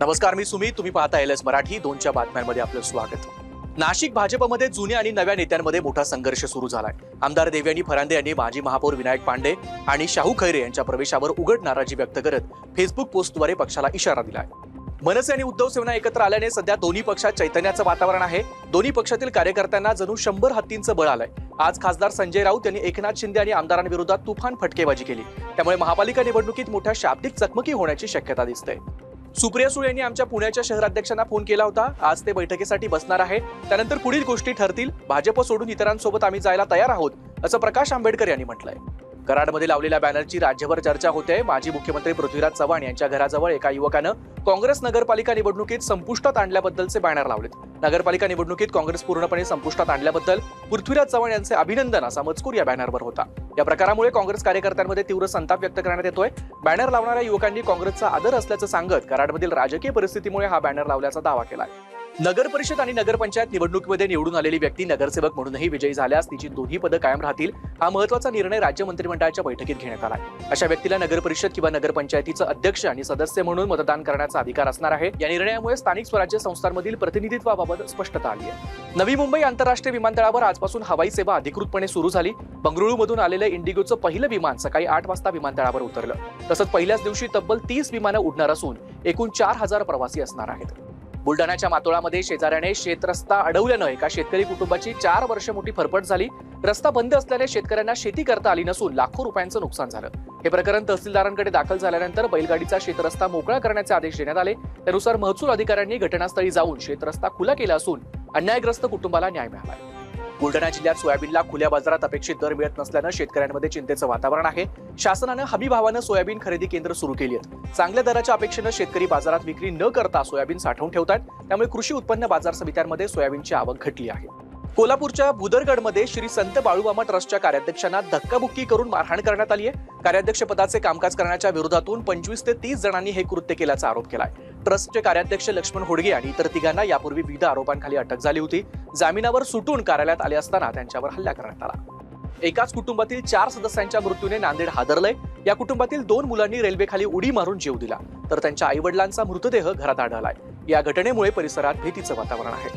नमस्कार, मी सुमित. तुम्ही पाहता LS मराठी 2च्या बातम्यांमध्ये आपलं स्वागत. नाशिक भाजपमध्ये जुन्या आणि नव्या नेत्यांमध्ये मोठा संघर्ष सुरू झालाय. आमदार देवयानी फरांदे यांनी माजी महापौर विनायक पांडे आणि शाहू खैरे यांच्या प्रवेशावर उघड नाराजी व्यक्त करत फेसबुक पोस्टद्वारे पक्षाला इशारा दिलाय. मनसे आणि उद्धव सेना एकत्र आल्याने सध्या दोन्ही पक्षात चैतन्याचं वातावरण आहे. दोन्ही पक्षातील कार्यकर्त्यांना जणू 100 हत्तींचं बळ आलंय. आज खासदार संजय राऊत यांनी एकनाथ शिंदे आणि आमदारांविरोधात तुफान फटकेबाजी केली. त्यामुळे महापालिका निवडणुकीत मोठ्या शाब्दिक चकमकी होण्याची शक्यता दिसते. सुप्रिया सुळे यांनी आमच्या पुण्याच्या शहराध्यक्षांना फोन केला होता. आज ते बैठकीसाठी बसणार आहे. त्यानंतर पुढील गोष्टी ठरतील. भाजप सोडून इतरांसोबत आम्ही जायला तयार आहोत, असं प्रकाश आंबेडकर यांनी म्हटलंय. कराडमध्ये लावलेल्या बॅनरची राज्यभर चर्चा होते. माजी मुख्यमंत्री पृथ्वीराज चव्हाण यांच्या घराजवळ एका युवकानं काँग्रेस नगरपालिका निवडणुकीत संपुष्टात आणल्याबद्दलचे बॅनर लावलेत. नगरपालिका निवडणुकीत काँग्रेस पूर्णपणे संपुष्टात आणल्याबद्दल पृथ्वीराज चव्हाण यांचे अभिनंदन असा मजकूर या बॅनरवर होता. या प्रकारामुळे काँग्रेस कार्यकर्त्यांमध्ये तीव्र संताप व्यक्त करण्यात येतोय. बॅनर लावणाऱ्या युवकांनी काँग्रेसचा आदर असल्याचं सांगत कराडमधील राजकीय परिस्थितीमुळे हा बॅनर लावल्याचा दावा केलाय. नगर परिषद आणि नगरपंचायत निवडणुकीमध्ये निवडून आलेली व्यक्ती नगरसेवक म्हणूनही विजयी झाल्यास तिची दोन्ही पदं कायम राहतील. हा महत्त्वाचा निर्णय राज्य मंत्रिमंडळाच्या बैठकीत घेण्यात आलाय. अशा व्यक्तीला नगर परिषद किंवा नगरपंचायतीचं अध्यक्ष आणि सदस्य म्हणून मतदान करण्याचा अधिकार असणार आहे. या निर्णयामुळे स्थानिक स्वराज्य संस्थांमधील प्रतिनिधित्वाबाबत स्पष्टता आली आहे. नवी मुंबई आंतरराष्ट्रीय विमानतळावर आजपासून हवाई सेवा अधिकृतपणे सुरू झाली. बंगळुरूमधून आलेलं इंडिगोचं पहिलं विमान सकाळी 8 वाजता विमानतळावर उतरलं. तसंच पहिल्याच दिवशी तब्बल 30 विमानं उडणार असून एकूण 4000 प्रवासी असणार आहेत. बुलढाण्याच्या मातोळामध्ये शेजाऱ्याने शेतरस्ता अडवल्यानं एका शेतकरी कुटुंबाची 4 वर्ष मोठी फरफट झाली. रस्ता बंद असल्याने शेतकऱ्यांना शेती करता आली नसून लाखो रुपयांचं नुकसान झालं. हे प्रकरण तहसीलदारांकडे दाखल झाल्यानंतर बैलगाडीचा शेतरस्ता मोकळा करण्याचे आदेश देण्यात आले. त्यानुसार महसूल अधिकाऱ्यांनी घटनास्थळी जाऊन शेतरस्ता खुला केला असून अन्यायग्रस्त कुटुंबाला न्याय मिळाला. बुलढाणा जिल्ह्यात सोयाबीनला खुल्या बाजारात अपेक्षित दर मिळत नसल्यानं शेतकऱ्यांमध्ये चिंतेचं वातावरण आहे. शासनानं हमीभावानं सोयाबीन खरेदी केंद्र सुरू केली आहेत. चांगल्या दराच्या अपेक्षेनं शेतकरी बाजारात विक्री न करता सोयाबीन साठवून ठेवतात. त्यामुळे कृषी उत्पन्न बाजार समित्यांमध्ये सोयाबीनची आवक घटली आहे. कोल्हापूरच्या बुदरगडमध्ये श्री संत बाळूमामा ट्रस्टच्या कार्याध्यक्षांना धक्काबुक्की करून मारहाण करण्यात आली आहे. कार्याध्यक्षपदाचे कामकाज करण्याच्या विरोधातून 25 ते 30 जणांनी हे कृत्य केल्याचा आरोप केलाय. ट्रस्टचे कार्याध्यक्ष लक्ष्मण होडगे आणि इतर तिघांना यापूर्वी विविध आरोपांखाली अटक झाली होती. जामिनावर सुटून कार्यालयात आले असताना त्यांच्यावर हल्ला करण्यात आला. एकाच कुटुंबातील 4 सदस्यांच्या मृत्यूने नांदेड हादरलंय. या कुटुंबातील 2 मुलांनी रेल्वेखाली उडी मारून जीव दिला, तर त्यांच्या आईवडिलांचा मृतदेह घरात आढळलाय. या घटनेमुळे परिसरात भीतीचं वातावरण आहे.